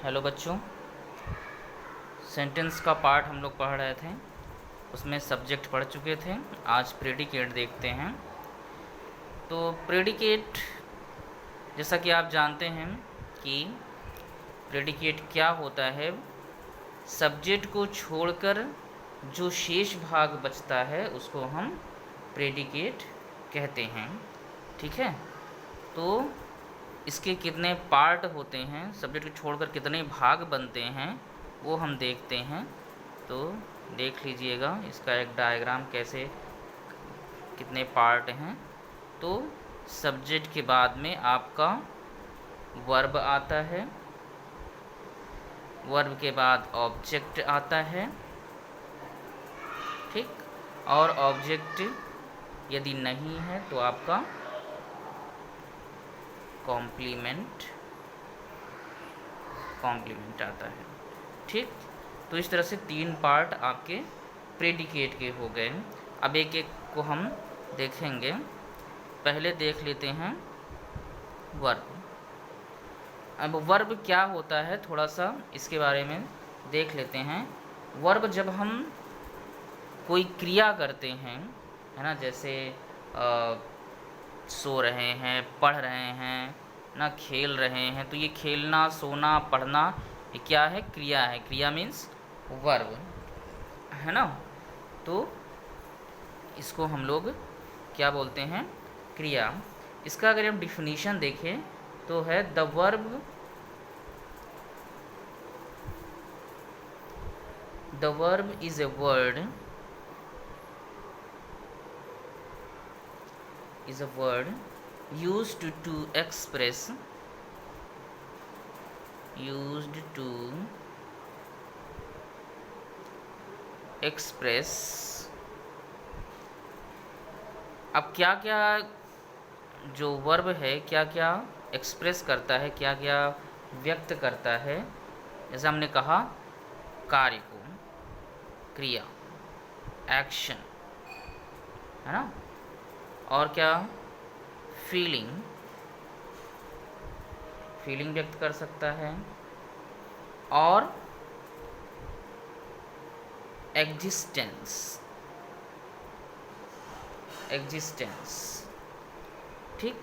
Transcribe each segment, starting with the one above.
Hello बच्चों, sentence का part हम लोग पढ़ रहे थे, उसमें सब्जेक्ट पढ़ चुके थे। आज प्रेडिकेट देखते हैं। तो प्रेडिकेट, जैसा कि आप जानते हैं कि प्रेडिकेट क्या होता है, सब्जेक्ट को छोड़कर जो शेष भाग बचता है उसको हम प्रेडिकेट कहते हैं। ठीक है, तो इसके कितने पार्ट होते हैं, सब्जेक्ट को छोड़कर कितने भाग बनते हैं, वो हम देखते हैं। तो देख लीजिएगा इसका एक डायग्राम, कैसे कितने पार्ट हैं। तो सब्जेक्ट के बाद में आपका वर्ब आता है, वर्ब के बाद ऑब्जेक्ट आता है, ठीक। और ऑब्जेक्ट यदि नहीं है तो आपका कॉम्प्लीमेंट आता है, ठीक। तो इस तरह से 3 पार्ट आपके प्रेडिकेट के हो गए। अब एक एक को हम देखेंगे। पहले देख लेते हैं वर्ब। अब वर्ब क्या होता है, थोड़ा सा इसके बारे में देख लेते हैं। वर्ब जब हम कोई क्रिया करते हैं, है ना, जैसे सो रहे हैं, पढ़ रहे हैं ना, खेल रहे हैं, तो ये खेलना, सोना, पढ़ना, ये क्या है? क्रिया है। क्रिया मीन्स वर्ब, है ना। तो इसको हम लोग क्या बोलते हैं? क्रिया। इसका अगर हम डिफिनीशन देखें तो है the verb is a word used to express अब क्या क्या जो वर्ब है क्या क्या एक्सप्रेस करता है, क्या क्या व्यक्त करता है। जैसे हमने कहा कार्य को, क्रिया, एक्शन, है ना। और क्या? फीलिंग व्यक्त कर सकता है। और एग्जिस्टेंस, ठीक।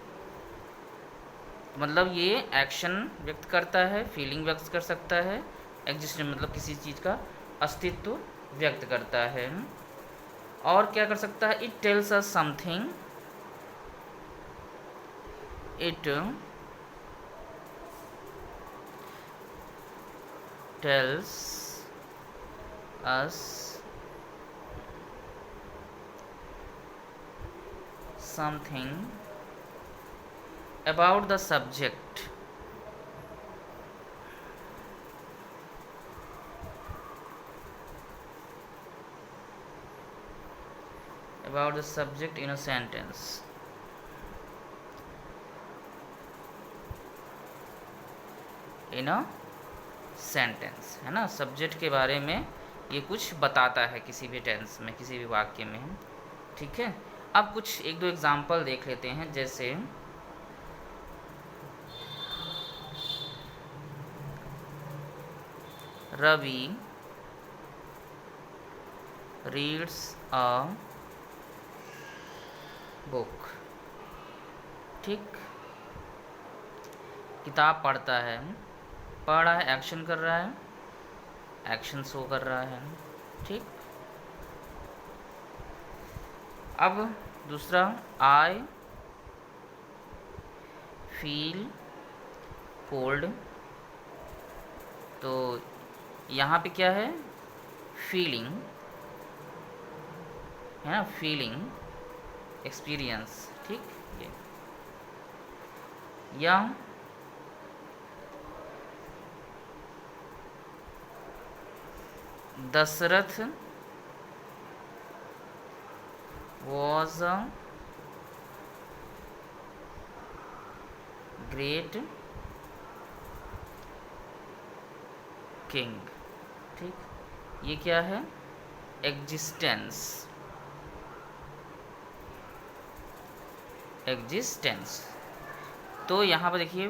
मतलब ये एक्शन व्यक्त करता है, फीलिंग व्यक्त कर सकता है, एग्जिस्टेंस मतलब किसी चीज़ का अस्तित्व व्यक्त करता है। और क्या कर सकता है? It tells us something, it tells us something about the subject, in a sentence. In a sentence, है ना। सब्जेक्ट के बारे में ये कुछ बताता है किसी भी टेंस में, किसी भी वाक्य में, ठीक है। अब कुछ 1-2 एग्जाम्पल देख लेते हैं। जैसे रवि रीड्स अ बुक, ठीक। किताब पढ़ता है, पढ़ रहा है, एक्शन कर रहा है, एक्शन शो कर रहा है, ठीक। अब दूसरा, आई फील कोल्ड। तो यहाँ पे क्या है? फीलिंग, है ना, फीलिंग, एक्सपीरियंस, ठीक। ये या Dasharath was a great king, ठीक। ये क्या है? एग्जिस्टेंस, तो यहाँ पर देखिए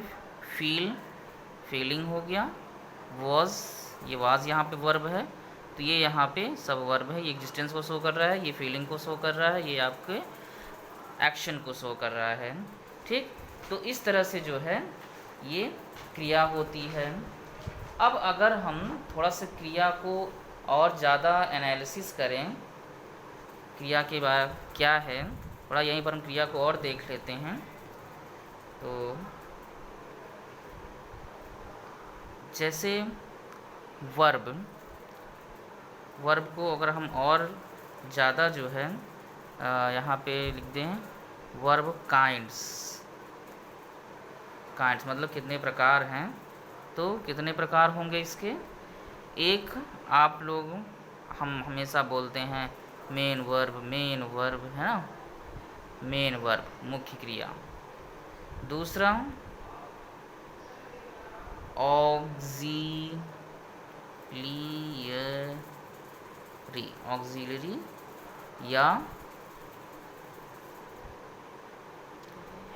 फीलिंग हो गया, वॉज, ये वाज यहाँ पे वर्ब है, तो ये यहाँ पे सब वर्ब है, ये एग्जिस्टेंस को शो कर रहा है, ये फीलिंग को शो कर रहा है, ये आपके एक्शन को शो कर रहा है। ठीक, तो इस तरह से जो है ये क्रिया होती है। अब अगर हम थोड़ा सा क्रिया को और ज़्यादा एनालिसिस करें, क्रिया के बाद क्या है, थोड़ा यहीं पर हम क्रिया को और देख लेते हैं। तो जैसे वर्ब को अगर हम और ज़्यादा जो है यहाँ पे लिख दें वर्ब काइंड्स मतलब कितने प्रकार हैं, तो कितने प्रकार होंगे इसके। एक आप लोग हम हमेशा बोलते हैं मेन वर्ब है ना, मेन वर्ब मुख्य क्रिया। दूसरा ऑक्सिलरी या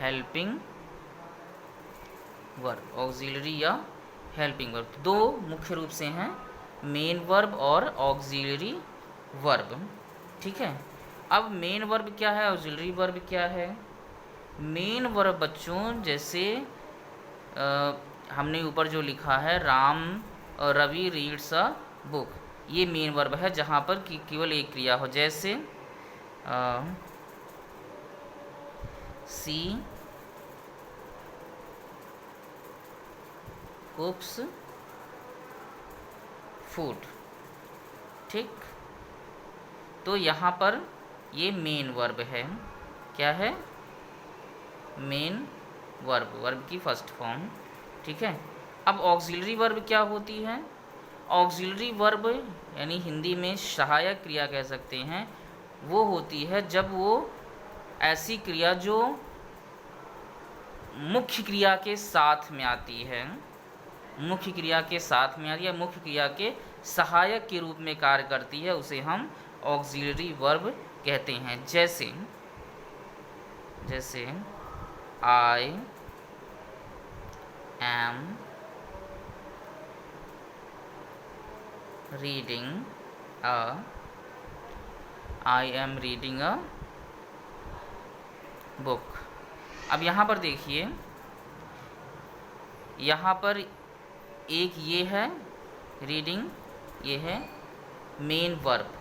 हेल्पिंग वर्ब, ऑक्सिलरी या हेल्पिंग वर्ब, दो मुख्य रूप से हैं, मेन वर्ब और ऑक्सिलरी वर्ब। ठीक है, अब मेन वर्ब क्या है, ऑक्सिलरी वर्ब क्या है। मेन वर्ब बच्चों जैसे हमने ऊपर जो लिखा है Ram Ravi reads a book, ये मेन वर्ब है जहाँ पर केवल एक क्रिया हो, जैसे सी कुक्स फूड। ठीक, तो यहाँ पर ये मेन वर्ब है, क्या है, मेन वर्ब की फर्स्ट फॉर्म। ठीक है, अब ऑक्सिलरी वर्ब क्या होती है। ऑक्सिलरी वर्ब यानी हिंदी में सहायक क्रिया कह सकते हैं, वो होती है जब वो ऐसी क्रिया जो मुख्य क्रिया के साथ में आती है, मुख्य क्रिया के साथ में आती है, मुख्य क्रिया के सहायक के रूप में कार्य करती है, उसे हम ऑक्सिलरी वर्ब कहते हैं। जैसे I am reading a book. अब यहाँ पर देखिए, यहाँ पर एक ये है रीडिंग, ये है मेन वर्ब,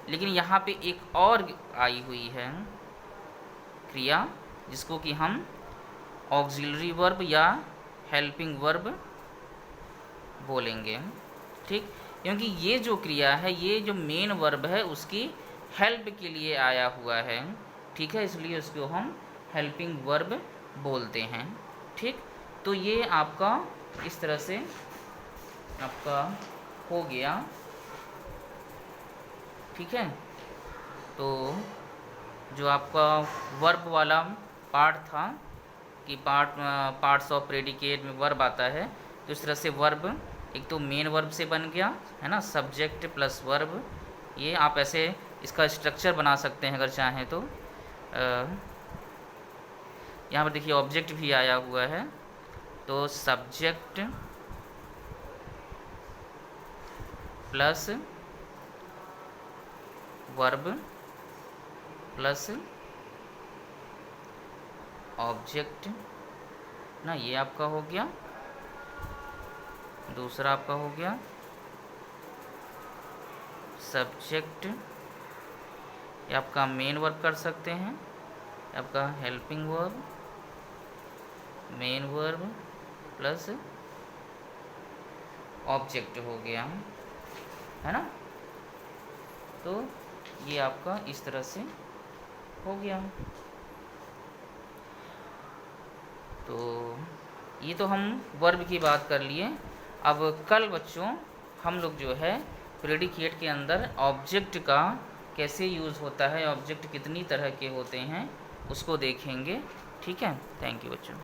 लेकिन यहाँ पे एक और आई हुई है क्रिया जिसको कि हम ऑक्सिलरी वर्ब या हेल्पिंग वर्ब बोलेंगे। ठीक, क्योंकि ये जो क्रिया है, ये जो मेन वर्ब है उसकी हेल्प के लिए आया हुआ है। ठीक है, इसलिए उसको हम हेल्पिंग वर्ब बोलते हैं। ठीक, तो ये आपका इस तरह से आपका हो गया। ठीक है, तो जो आपका वर्ब वाला पार्ट था कि पार्ट्स ऑफ प्रेडिकेट में वर्ब आता है, तो इस तरह से वर्ब एक तो मेन वर्ब से बन गया है ना, सब्जेक्ट प्लस वर्ब। ये आप ऐसे इसका स्ट्रक्चर बना सकते हैं अगर चाहें तो। यहाँ पर देखिए ऑब्जेक्ट भी आया हुआ है, तो subject plus verb plus object ना, ये आपका हो गया। दूसरा आपका हो गया सब्जेक्ट, ये आपका मेन वर्ब कर सकते हैं, आपका helping verb, main verb plus object हो गया, है ना। तो ये आपका इस तरह से हो गया। तो ये तो हम वर्ब की बात कर लिए। अब कल बच्चों हम लोग जो है प्रेडिकेट के अंदर ऑब्जेक्ट का कैसे यूज़ होता है, ऑब्जेक्ट कितनी तरह के होते हैं, उसको देखेंगे। ठीक है, थैंक यू बच्चों।